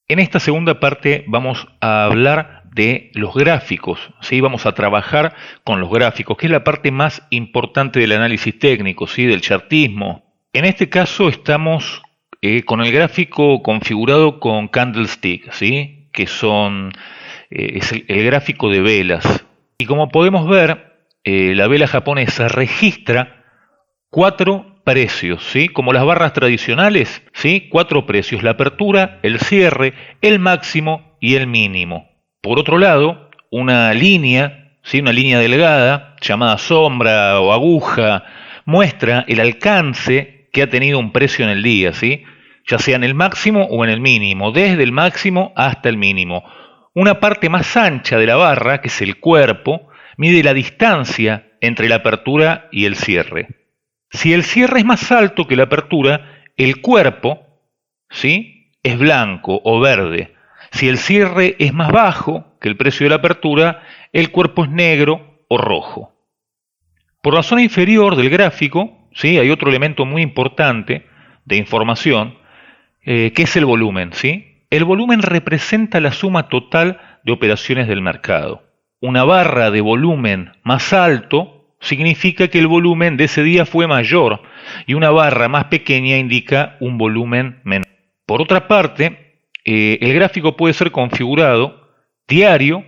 En esta segunda parte vamos a hablar de los gráficos, ¿sí? Vamos a trabajar con los gráficos, que es la parte más importante del análisis técnico, ¿sí? Del chartismo. En este caso estamos con el gráfico configurado con candlestick, ¿sí? Que es el gráfico de velas. Y como podemos ver, la vela japonesa registra 4 precios, ¿sí? Como las barras tradicionales, ¿sí? 4 precios: la apertura, el cierre, el máximo y el mínimo. Por otro lado, una línea, ¿sí? Una línea delgada, llamada sombra o aguja, muestra el alcance que ha tenido un precio en el día, ¿sí? Ya sea en el máximo o en el mínimo, desde el máximo hasta el mínimo. Una parte más ancha de la barra, que es el cuerpo, mide la distancia entre la apertura y el cierre. Si el cierre es más alto que la apertura, el cuerpo, ¿sí? Es blanco o verde. Si el cierre es más bajo que el precio de la apertura, el cuerpo es negro o rojo. Por la zona inferior del gráfico, ¿sí? Hay otro elemento muy importante de información, que es el volumen, ¿sí? El volumen representa la suma total de operaciones del mercado. Una barra de volumen más alto significa que el volumen de ese día fue mayor, y una barra más pequeña indica un volumen menor. Por otra parte, el gráfico puede ser configurado diario,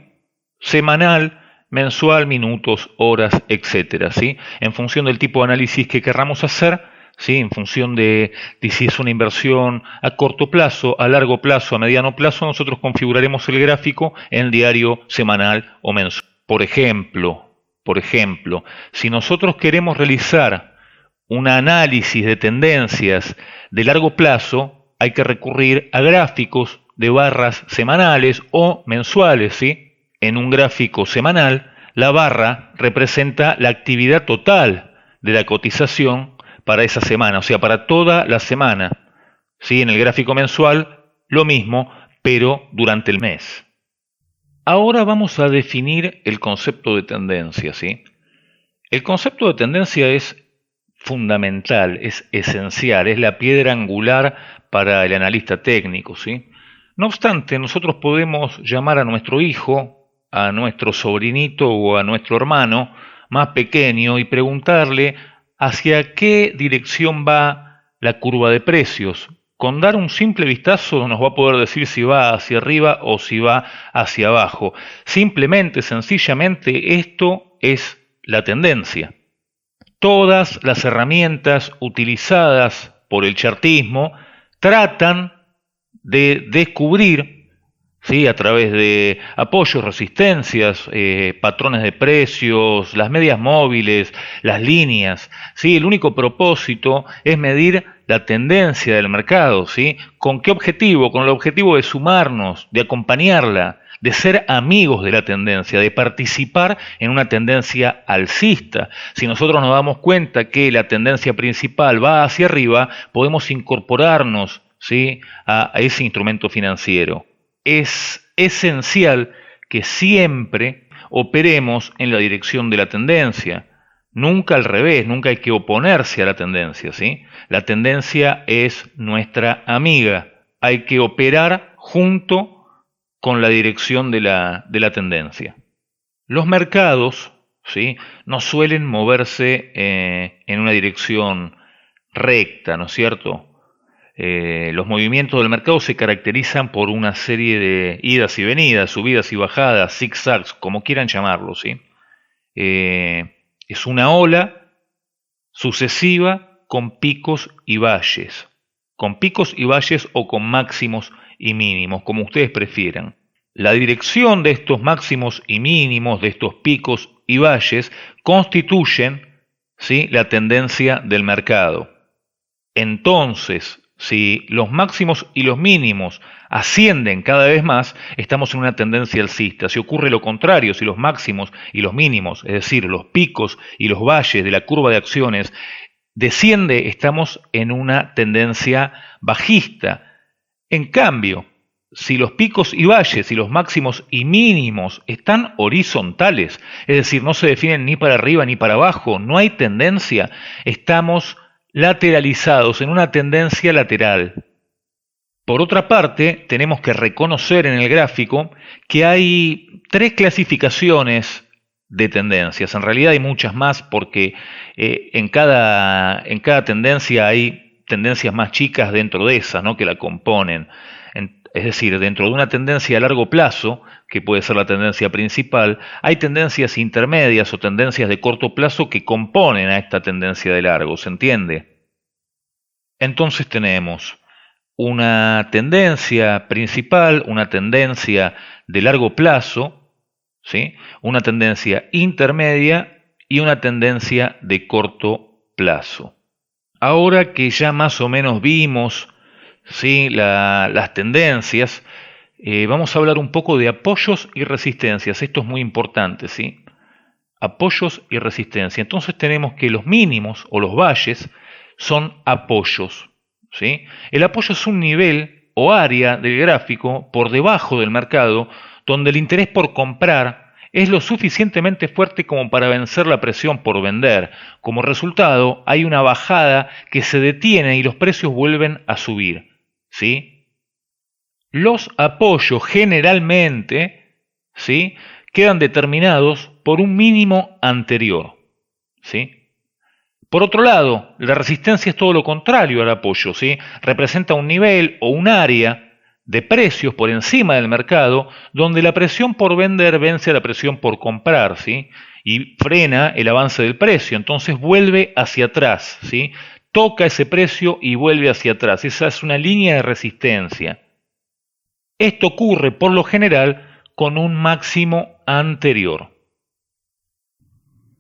semanal, mensual, minutos, horas, etcétera, ¿sí? En función del tipo de análisis que querramos hacer, ¿sí? En función de si es una inversión a corto plazo, a largo plazo, a mediano plazo, nosotros configuraremos el gráfico en diario, semanal o mensual. Por ejemplo, si nosotros queremos realizar un análisis de tendencias de largo plazo, hay que recurrir a gráficos de barras semanales o mensuales, ¿sí? En un gráfico semanal, la barra representa la actividad total de la cotización para esa semana, o sea, para toda la semana. ¿Sí? En el gráfico mensual, lo mismo, pero durante el mes. Ahora vamos a definir el concepto de tendencia, ¿sí? El concepto de tendencia es fundamental, es esencial, es la piedra angular para el analista técnico, ¿sí? No obstante, nosotros podemos llamar a nuestro hijo, a nuestro sobrinito o a nuestro hermano más pequeño y preguntarle hacia qué dirección va la curva de precios. Con dar un simple vistazo nos va a poder decir si va hacia arriba o si va hacia abajo. Simplemente, sencillamente, esto es la tendencia. Todas las herramientas utilizadas por el chartismo tratan de descubrir, ¿sí? A través de apoyos, resistencias, patrones de precios, las medias móviles, las líneas, ¿sí? El único propósito es medir la tendencia del mercado, ¿sí? ¿Con qué objetivo? Con el objetivo de sumarnos, de acompañarla, de ser amigos de la tendencia, de participar en una tendencia alcista. Si nosotros nos damos cuenta que la tendencia principal va hacia arriba, podemos incorporarnos, ¿sí? a ese instrumento financiero. Es esencial que siempre operemos en la dirección de la tendencia. Nunca al revés, nunca hay que oponerse a la tendencia, ¿sí? La tendencia es nuestra amiga. Hay que operar junto con la dirección de la tendencia. Los mercados, ¿sí? No suelen moverse en una dirección recta, ¿no es cierto? Los movimientos del mercado se caracterizan por una serie de idas y venidas, subidas y bajadas, zigzags, como quieran llamarlo, ¿sí? Es una ola sucesiva con picos y valles. Con picos y valles o con máximos y mínimos, como ustedes prefieran. La dirección de estos máximos y mínimos, de estos picos y valles, constituyen, ¿sí? La tendencia del mercado. Entonces, si los máximos y los mínimos ascienden cada vez más, estamos en una tendencia alcista. Si ocurre lo contrario, si los máximos y los mínimos, es decir, los picos y los valles de la curva de acciones, desciende, estamos en una tendencia bajista. En cambio, si los picos y valles y los máximos y mínimos están horizontales, es decir, no se definen ni para arriba ni para abajo, no hay tendencia, estamos lateralizados en una tendencia lateral. Por otra parte, tenemos que reconocer en el gráfico que hay tres clasificaciones de tendencias. En realidad hay muchas más porque en cada tendencia hay tendencias más chicas dentro de esas, ¿no?, que la componen. Es decir, dentro de una tendencia a largo plazo, que puede ser la tendencia principal, hay tendencias intermedias o tendencias de corto plazo que componen a esta tendencia de largo, ¿se entiende? Entonces tenemos una tendencia principal, una tendencia de largo plazo, ¿sí?, una tendencia intermedia y una tendencia de corto plazo. Ahora que ya más o menos vimos, ¿sí?, las tendencias, vamos a hablar un poco de apoyos y resistencias. Esto es muy importante, ¿sí? Apoyos y resistencia. Entonces tenemos que los mínimos o los valles son apoyos, ¿sí? El apoyo es un nivel o área del gráfico por debajo del mercado donde el interés por comprar es lo suficientemente fuerte como para vencer la presión por vender. Como resultado, hay una bajada que se detiene y los precios vuelven a subir, ¿sí? Los apoyos generalmente, ¿sí?, quedan determinados por un mínimo anterior, ¿sí? Por otro lado, la resistencia es todo lo contrario al apoyo, ¿sí? Representa un nivel o un área de precios por encima del mercado donde la presión por vender vence a la presión por comprar, ¿sí?, y frena el avance del precio. Entonces vuelve hacia atrás, ¿sí?, toca ese precio y vuelve hacia atrás. Esa es una línea de resistencia. Esto ocurre por lo general con un máximo anterior.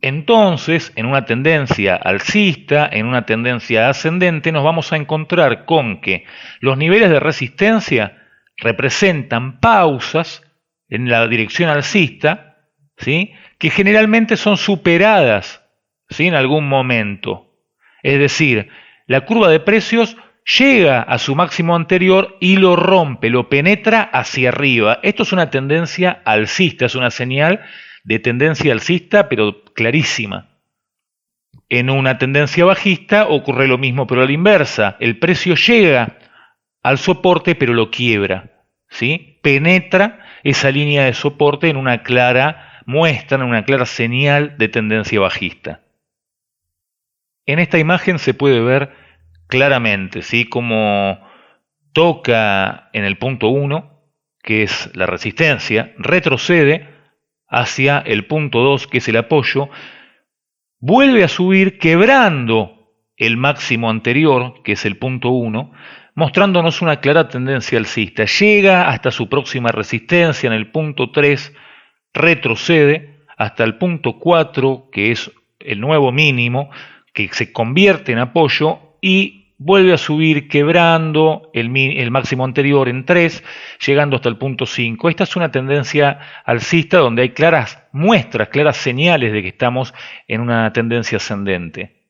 Entonces, en una tendencia alcista, en una tendencia ascendente, nos vamos a encontrar con que los niveles de resistencia representan pausas en la dirección alcista, ¿sí?, que generalmente son superadas, ¿sí?, en algún momento. Es decir, la curva de precios llega a su máximo anterior y lo rompe, lo penetra hacia arriba. Esto es una tendencia alcista, es una señal de tendencia alcista, pero clarísima. En una tendencia bajista ocurre lo mismo, pero a la inversa. El precio llega al soporte, pero lo quiebra, ¿sí? Penetra esa línea de soporte en una clara muestra, en una clara señal de tendencia bajista. En esta imagen se puede ver claramente, ¿sí?, cómo toca en el punto 1, que es la resistencia, retrocede hacia el punto 2, que es el apoyo, vuelve a subir quebrando el máximo anterior, que es el punto 1, mostrándonos una clara tendencia alcista. Llega hasta su próxima resistencia en el punto 3, retrocede hasta el punto 4, que es el nuevo mínimo, que se convierte en apoyo y vuelve a subir quebrando el máximo anterior en 3, llegando hasta el punto 5. Esta es una tendencia alcista donde hay claras muestras, claras señales de que estamos en una tendencia ascendente.